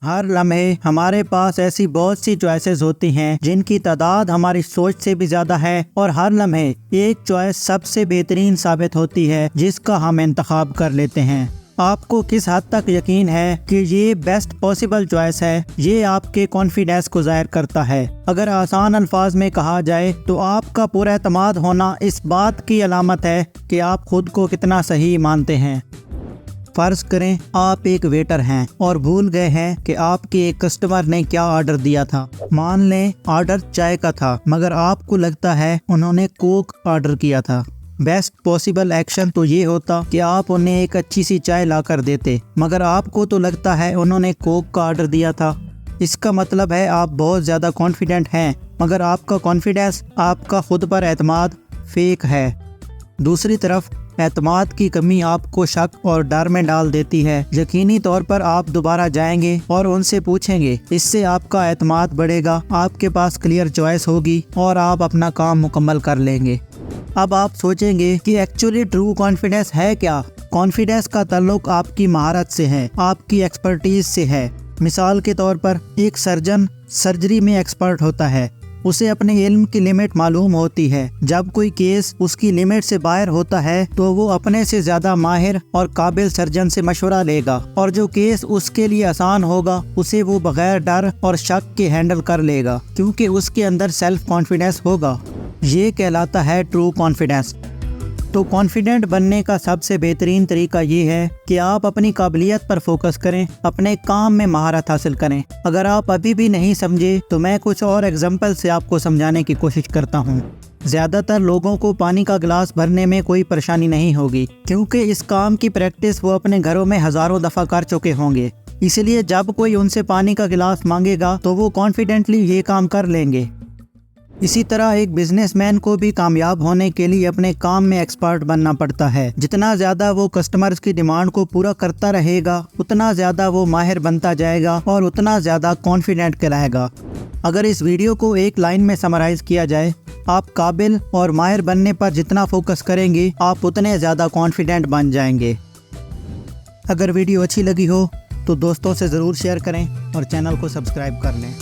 ہر لمحے ہمارے پاس ایسی بہت سی چوائسز ہوتی ہیں جن کی تعداد ہماری سوچ سے بھی زیادہ ہے، اور ہر لمحے ایک چوائس سب سے بہترین ثابت ہوتی ہے جس کا ہم انتخاب کر لیتے ہیں۔ آپ کو کس حد تک یقین ہے کہ یہ بیسٹ پاسبل چوائس ہے، یہ آپ کے کانفیڈنس کو ظاہر کرتا ہے۔ اگر آسان الفاظ میں کہا جائے تو آپ کا پورا اعتماد ہونا اس بات کی علامت ہے کہ آپ خود کو کتنا صحیح مانتے ہیں۔ فرض کریں آپ ایک ویٹر ہیں اور بھول گئے ہیں کہ آپ کے ایک کسٹمر نے کیا آرڈر دیا تھا۔ مان لیں آرڈر چائے کا تھا، مگر آپ کو لگتا ہے انہوں نے کوک آرڈر کیا تھا۔ بیسٹ پاسبل ایکشن تو یہ ہوتا کہ آپ انہیں ایک اچھی سی چائے لا کر دیتے، مگر آپ کو تو لگتا ہے انہوں نے کوک کا آرڈر دیا تھا۔ اس کا مطلب ہے آپ بہت زیادہ کانفیڈنٹ ہیں، مگر آپ کا کانفیڈنس، آپ کا خود پر اعتماد فیک ہے۔ دوسری طرف اعتماد کی کمی آپ کو شک اور ڈر میں ڈال دیتی ہے۔ یقینی طور پر آپ دوبارہ جائیں گے اور ان سے پوچھیں گے، اس سے آپ کا اعتماد بڑھے گا، آپ کے پاس کلیئر چوائس ہوگی اور آپ اپنا کام مکمل کر لیں گے۔ اب آپ سوچیں گے کہ ایکچولی ٹرو کانفیڈنس ہے کیا؟ کانفیڈنس کا تعلق آپ کی مہارت سے ہے، آپ کی ایکسپرٹیز سے ہے۔ مثال کے طور پر ایک سرجن سرجری میں ایکسپرٹ ہوتا ہے، اسے اپنے علم کی لمٹ معلوم ہوتی ہے۔ جب کوئی کیس اس کی لمٹ سے باہر ہوتا ہے تو وہ اپنے سے زیادہ ماہر اور قابل سرجن سے مشورہ لے گا، اور جو کیس اس کے لیے آسان ہوگا اسے وہ بغیر ڈر اور شک کے ہینڈل کر لے گا، کیونکہ اس کے اندر سیلف کانفیڈنس ہوگا۔ یہ کہلاتا ہے ٹرو کانفیڈنس۔ تو کانفیڈنٹ بننے کا سب سے بہترین طریقہ یہ ہے کہ آپ اپنی قابلیت پر فوکس کریں، اپنے کام میں مہارت حاصل کریں۔ اگر آپ ابھی بھی نہیں سمجھے تو میں کچھ اور ایگزامپل سے آپ کو سمجھانے کی کوشش کرتا ہوں۔ زیادہ تر لوگوں کو پانی کا گلاس بھرنے میں کوئی پریشانی نہیں ہوگی، کیونکہ اس کام کی پریکٹس وہ اپنے گھروں میں ہزاروں دفعہ کر چکے ہوں گے۔ اس لیے جب کوئی ان سے پانی کا گلاس مانگے گا تو وہ کانفیڈنٹلی یہ کام کر لیں گے۔ اسی طرح ایک بزنس مین کو بھی کامیاب ہونے کے لیے اپنے کام میں ایکسپرٹ بننا پڑتا ہے۔ جتنا زیادہ وہ کسٹمرز کی ڈیمانڈ کو پورا کرتا رہے گا، اتنا زیادہ وہ ماہر بنتا جائے گا اور اتنا زیادہ کانفیڈنٹ کہلائے گا۔ اگر اس ویڈیو کو ایک لائن میں سمرائز کیا جائے، آپ قابل اور ماہر بننے پر جتنا فوکس کریں گے، آپ اتنے زیادہ کانفیڈنٹ بن جائیں گے۔ اگر ویڈیو اچھی لگی ہو تو دوستوں سے ضرور شیئر کریں اور چینل کو سبسکرائب کر لیں۔